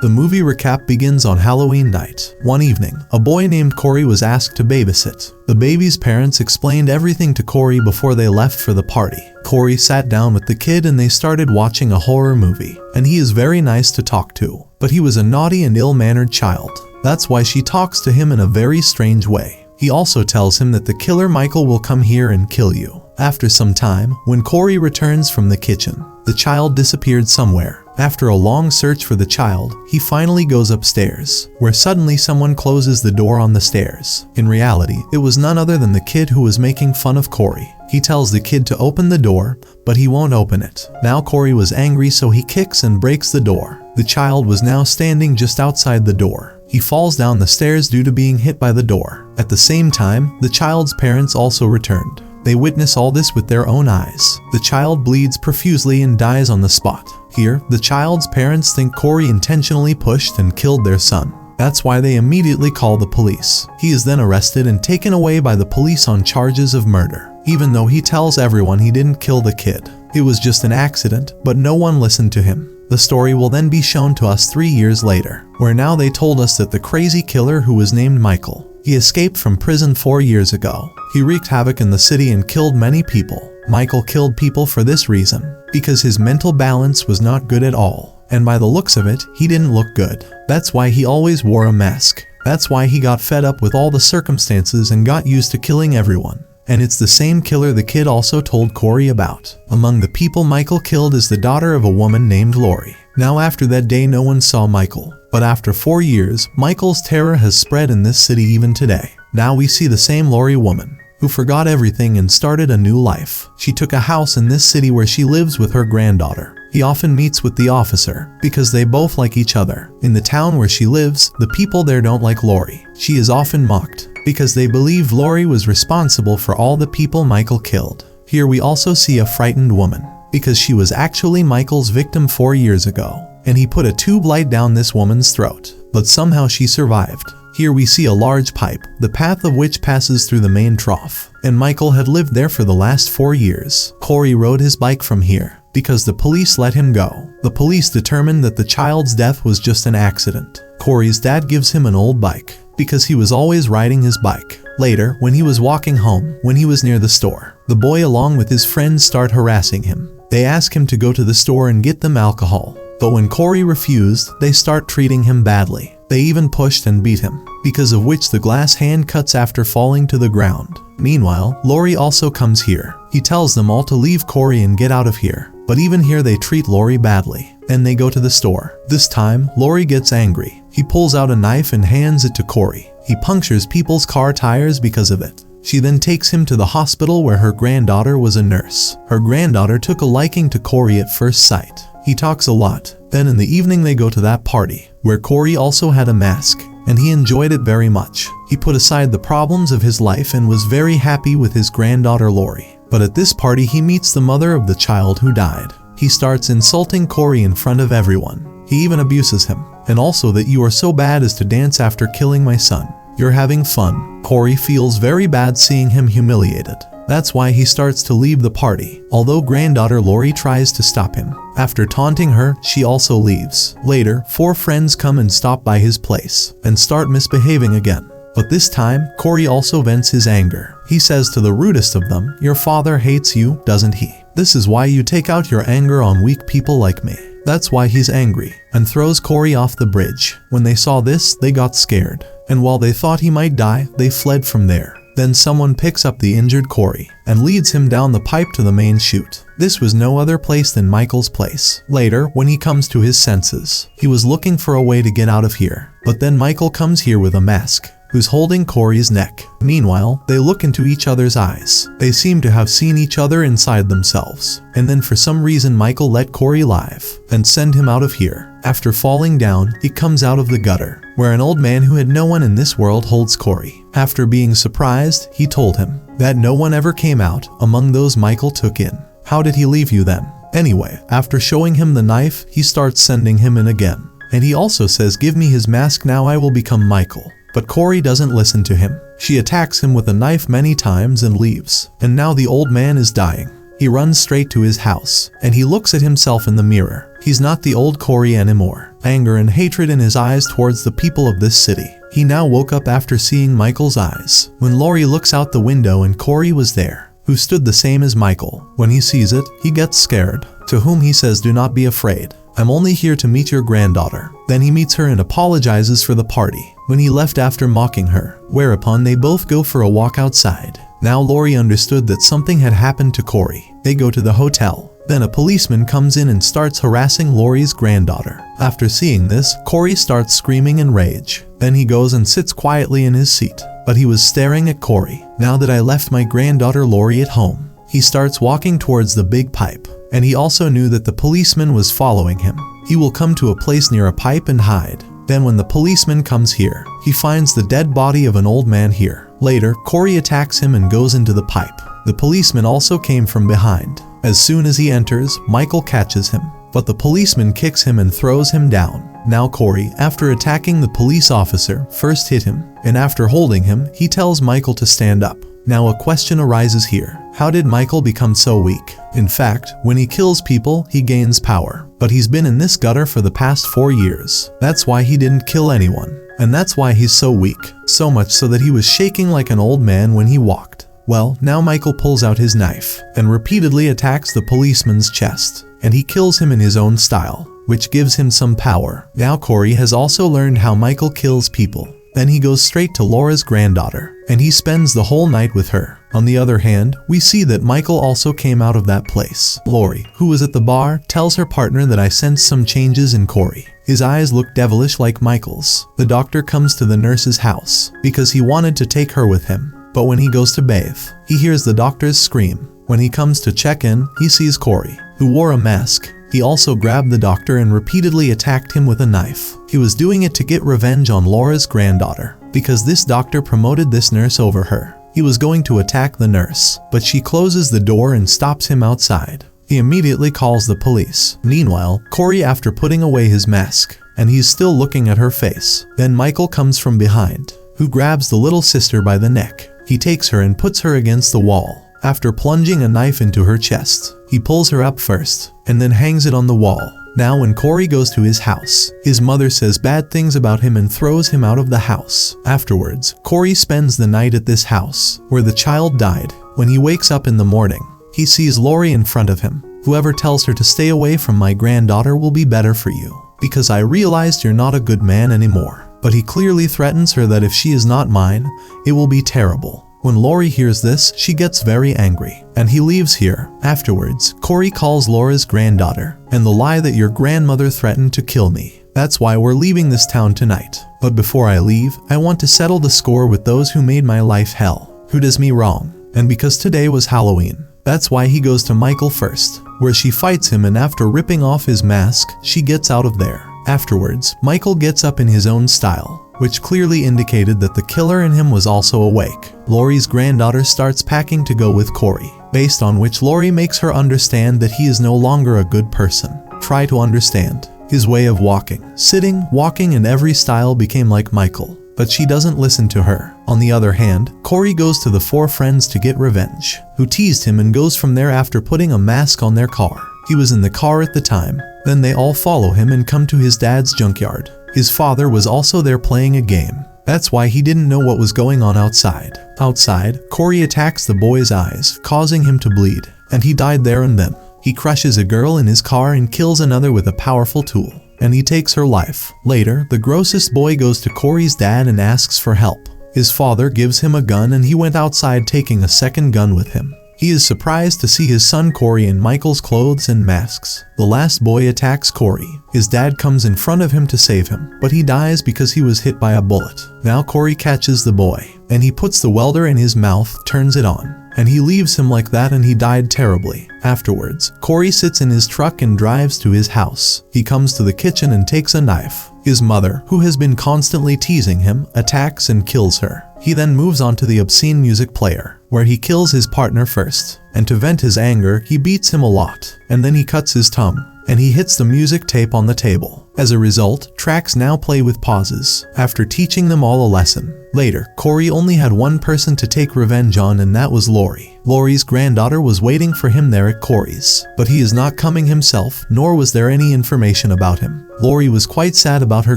The movie recap begins on Halloween night. One evening, a boy named Corey was asked to babysit. The baby's parents explained everything to Corey before they left for the party. Corey sat down with the kid and they started watching a horror movie. And he is very nice to talk to, but he was a naughty and ill-mannered child. That's why she talks to him in a very strange way. He also tells him that the killer Michael will come here and kill you. After some time, when Corey returns from the kitchen, the child disappeared somewhere. After a long search for the child, he finally goes upstairs, where suddenly someone closes the door on the stairs. In reality, it was none other than the kid who was making fun of Corey. He tells the kid to open the door, but he won't open it. Now Corey was angry, so he kicks and breaks the door. The child was now standing just outside the door. He falls down the stairs due to being hit by the door. At the same time, the child's parents also returned. They witness all this with their own eyes. The child bleeds profusely and dies on the spot. Here, the child's parents think Corey intentionally pushed and killed their son. That's why they immediately call the police. He is then arrested and taken away by the police on charges of murder, even though he tells everyone he didn't kill the kid. It was just an accident, but no one listened to him. The story will then be shown to us 3 years later, where now they told us that the crazy killer who was named Michael, he escaped from prison 4 years ago. He wreaked havoc in the city and killed many people. Michael killed people for this reason, because his mental balance was not good at all. And by the looks of it, he didn't look good. That's why he always wore a mask. That's why he got fed up with all the circumstances and got used to killing everyone. And it's the same killer the kid also told Corey about. Among the people Michael killed is the daughter of a woman named Lori. Now after that day no one saw Michael. But after 4 years, Michael's terror has spread in this city even today. Now we see the same Lori woman, who forgot everything and started a new life. She took a house in this city where she lives with her granddaughter. He often meets with the officer, because they both like each other. In the town where she lives, the people there don't like Lori. She is often mocked, because they believe Lori was responsible for all the people Michael killed. Here we also see a frightened woman, because she was actually Michael's victim 4 years ago, and he put a tube light down this woman's throat, but somehow she survived. Here we see a large pipe, the path of which passes through the main trough, and Michael had lived there for the last 4 years. Corey rode his bike from here, because the police let him go. The police determined that the child's death was just an accident. Corey's dad gives him an old bike, because he was always riding his bike. Later, when he was walking home, when he was near the store, the boy along with his friends start harassing him. They ask him to go to the store and get them alcohol. But when Corey refused, they start treating him badly. They even pushed and beat him, because of which the glass hand cuts after falling to the ground. Meanwhile, Lori also comes here. He tells them all to leave Corey and get out of here. But even here they treat Lori badly, and they go to the store. This time, Lori gets angry. He pulls out a knife and hands it to Corey. He punctures people's car tires because of it. She then takes him to the hospital where her granddaughter was a nurse. Her granddaughter took a liking to Corey at first sight. He talks a lot. Then in the evening they go to that party, where Corey also had a mask, and he enjoyed it very much. He put aside the problems of his life and was very happy with his granddaughter Lori. But at this party he meets the mother of the child who died. He starts insulting Corey in front of everyone. He even abuses him. And also that you are so bad as to dance after killing my son. You're having fun. Corey feels very bad seeing him humiliated. That's why he starts to leave the party, although granddaughter Lori tries to stop him. After taunting her, she also leaves. Later, 4 friends come and stop by his place, and start misbehaving again. But this time, Corey also vents his anger. He says to the rudest of them, "Your father hates you, doesn't he? This is why you take out your anger on weak people like me." That's why he's angry, and throws Corey off the bridge. When they saw this, they got scared, and while they thought he might die, they fled from there. Then someone picks up the injured Corey and leads him down the pipe to the main chute. This was no other place than Michael's place. Later, when he comes to his senses, he was looking for a way to get out of here. But then Michael comes here with a mask, who's holding Corey's neck. Meanwhile, they look into each other's eyes. They seem to have seen each other inside themselves. And then for some reason Michael let Corey live and send him out of here. After falling down, he comes out of the gutter, where an old man who had no one in this world holds Corey. After being surprised, he told him that no one ever came out among those Michael took in. How did he leave you then? Anyway, after showing him the knife, he starts sending him in again. And he also says, "Give me his mask now, I will become Michael." But Corey doesn't listen to him. She attacks him with a knife many times and leaves. And now the old man is dying. He He runs straight to his house, and he looks at himself in the mirror. He's not the old Corey anymore. Anger and hatred in his eyes towards the people of this city. He now woke up after seeing Michael's eyes. When Laurie looks out the window and Corey was there, who stood the same as Michael. When he sees it, he gets scared. To whom he says, "Do not be afraid. I'm only here to meet your granddaughter." Then he meets her and apologizes for the party when he left after mocking her, whereupon they both go for a walk outside. Now Laurie understood that something had happened to Corey. They go to the hotel. Then a policeman comes in and starts harassing Laurie's granddaughter. After seeing this, Corey starts screaming in rage. Then he goes and sits quietly in his seat. But he was staring at Corey. "Now that I left my granddaughter Laurie at home." He starts walking towards the big pipe. And he also knew that the policeman was following him. He will come to a place near a pipe and hide. Then when the policeman comes here, he finds the dead body of an old man here. Later, Corey attacks him and goes into the pipe. The policeman also came from behind. As soon as he enters, Michael catches him. But the policeman kicks him and throws him down. Now Corey, after attacking the police officer, first hit him. And after holding him, he tells Michael to stand up. Now a question arises here. How did Michael become so weak? In fact, when he kills people, he gains power. But he's been in this gutter for the past 4 years. That's why he didn't kill anyone. And that's why he's so weak. So much so that he was shaking like an old man when he walked. Well, now Michael pulls out his knife and repeatedly attacks the policeman's chest. And he kills him in his own style, which gives him some power. Now Corey has also learned how Michael kills people. Then he goes straight to Laura's granddaughter, and he spends the whole night with her. On the other hand, we see that Michael also came out of that place. Laurie, who was at the bar, tells her partner that I sense some changes in Corey. His eyes look devilish like Michael's. The doctor comes to the nurse's house, because he wanted to take her with him. But when he goes to bathe, he hears the doctor's scream. When he comes to check in, he sees Corey, who wore a mask. He also grabbed the doctor and repeatedly attacked him with a knife. He was doing it to get revenge on Laura's granddaughter, because this doctor promoted this nurse over her. He was going to attack the nurse, but she closes the door and stops him outside. He immediately calls the police. Meanwhile, Corey, after putting away his mask, and he's still looking at her face. Then Michael comes from behind, who grabs the little sister by the neck. He takes her and puts her against the wall. After plunging a knife into her chest, he pulls her up first, and then hangs it on the wall. Now when Corey goes to his house, his mother says bad things about him and throws him out of the house. Afterwards, Corey spends the night at this house, where the child died. When he wakes up in the morning, he sees Laurie in front of him. "Whoever tells her to stay away from my granddaughter will be better for you, because I realized you're not a good man anymore." But he clearly threatens her that if she is not mine, it will be terrible. When Laurie hears this, she gets very angry, and he leaves here. Afterwards, Corey calls Laura's granddaughter, and the lie that your grandmother threatened to kill me. That's why we're leaving this town tonight. But before I leave, I want to settle the score with those who made my life hell, who does me wrong. And because today was Halloween, that's why he goes to Michael first, where she fights him, and after ripping off his mask, she gets out of there. Afterwards, Michael gets up in his own style, which clearly indicated that the killer in him was also awake. Laurie's granddaughter starts packing to go with Corey, based on which Laurie makes her understand that he is no longer a good person. Try to understand. His way of walking, sitting, walking, and every style became like Michael, but she doesn't listen to her. On the other hand, Corey goes to the 4 friends to get revenge, who teased him, and goes from there after putting a mask on their car. He was in the car at the time. Then they all follow him and come to his dad's junkyard. His father was also there playing a game. That's why he didn't know what was going on outside. Outside, Corey attacks the boy's eyes, causing him to bleed, and he died there and then. He crushes a girl in his car and kills another with a powerful tool, and he takes her life. Later, the grossest boy goes to Corey's dad and asks for help. His father gives him a gun, and he went outside taking a second gun with him. He is surprised to see his son Corey in Michael's clothes and masks. The last boy attacks Corey. His dad comes in front of him to save him, but he dies because he was hit by a bullet. Now Corey catches the boy, and he puts the welder in his mouth, turns it on, and he leaves him like that, and he died terribly. Afterwards, Corey sits in his truck and drives to his house. He comes to the kitchen and takes a knife. His mother, who has been constantly teasing him, attacks and kills her. He then moves on to the obscene music player, where he kills his partner first, and to vent his anger, he beats him a lot, and then he cuts his tongue. and he hits the music tape on the table. As a result, tracks now play with pauses, after teaching them all a lesson. Later, Corey only had one person to take revenge on, and that was Lori. Lori's granddaughter was waiting for him there at Corey's, but he is not coming himself, nor was there any information about him. Lori was quite sad about her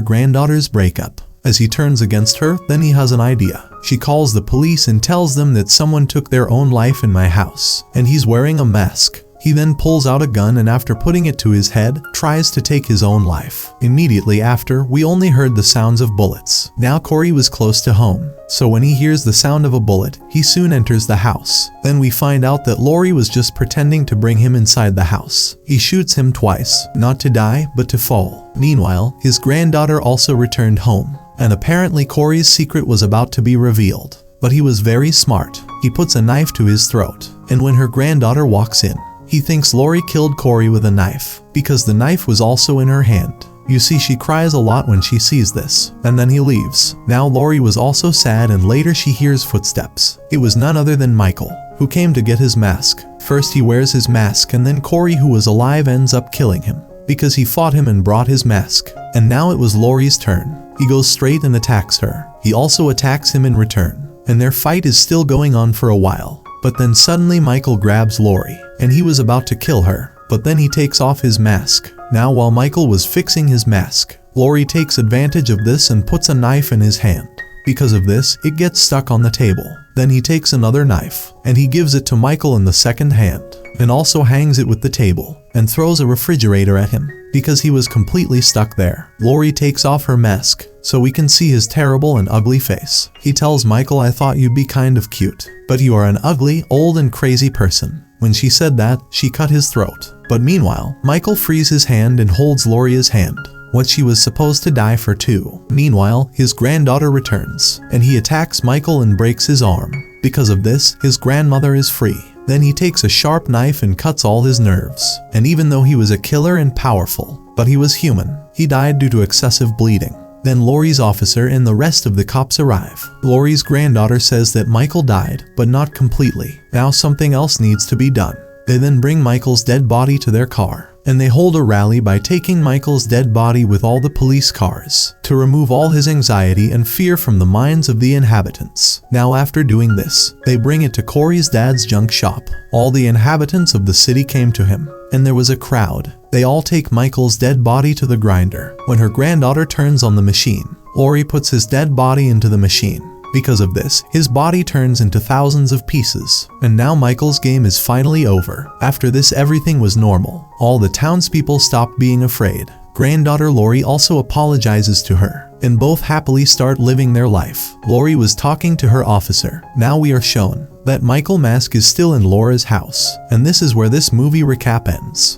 granddaughter's breakup. As he turns against her, then he has an idea. She calls the police and tells them that someone took their own life in my house, and he's wearing a mask. He then pulls out a gun and after putting it to his head, tries to take his own life. Immediately after, we only heard the sounds of bullets. Now Corey was close to home, so when he hears the sound of a bullet, he soon enters the house. Then we find out that Lori was just pretending to bring him inside the house. He shoots him twice, not to die, but to fall. Meanwhile, his granddaughter also returned home, and apparently Corey's secret was about to be revealed. But he was very smart. He puts a knife to his throat, and when her granddaughter walks in, he thinks Lori killed Corey with a knife, because the knife was also in her hand. You see, she cries a lot when she sees this, and then he leaves. Now Lori was also sad, and later she hears footsteps. It was none other than Michael, who came to get his mask. First he wears his mask, and then Corey, who was alive, ends up killing him, because he fought him and brought his mask. And now it was Lori's turn. He goes straight and attacks her. He also attacks him in return, and their fight is still going on for a while. But then suddenly Michael grabs Lori, and he was about to kill her, but then he takes off his mask. Now while Michael was fixing his mask, Lori takes advantage of this and puts a knife in his hand. Because of this, it gets stuck on the table. Then he takes another knife, and he gives it to Michael in the second hand, and also hangs it with the table, and throws a refrigerator at him, because he was completely stuck there. Lori takes off her mask, so we can see his terrible and ugly face. He tells Michael, "I thought you'd be kind of cute, but you are an ugly, old and crazy person." When she said that, she cut his throat. But meanwhile, Michael frees his hand and holds Lori's hand, what she was supposed to die for too. Meanwhile, his granddaughter returns, and he attacks Michael and breaks his arm. Because of this, his grandmother is free. Then he takes a sharp knife and cuts all his nerves. And even though he was a killer and powerful, but he was human, he died due to excessive bleeding. Then Lori's officer and the rest of the cops arrive. Lori's granddaughter says that Michael died, but not completely. Now something else needs to be done. They then bring Michael's dead body to their car, and they hold a rally by taking Michael's dead body with all the police cars to remove all his anxiety and fear from the minds of the inhabitants. Now after doing this, they bring it to Corey's dad's junk shop. All the inhabitants of the city came to him, and there was a crowd. They all take Michael's dead body to the grinder. When her granddaughter turns on the machine, Lori puts his dead body into the machine. Because of this, his body turns into thousands of pieces. And now Michael's game is finally over. After this, everything was normal. All the townspeople stopped being afraid. Granddaughter Lori also apologizes to her, and both happily start living their life. Lori was talking to her officer. Now we are shown that Michael mask is still in Laura's house. And this is where this movie recap ends.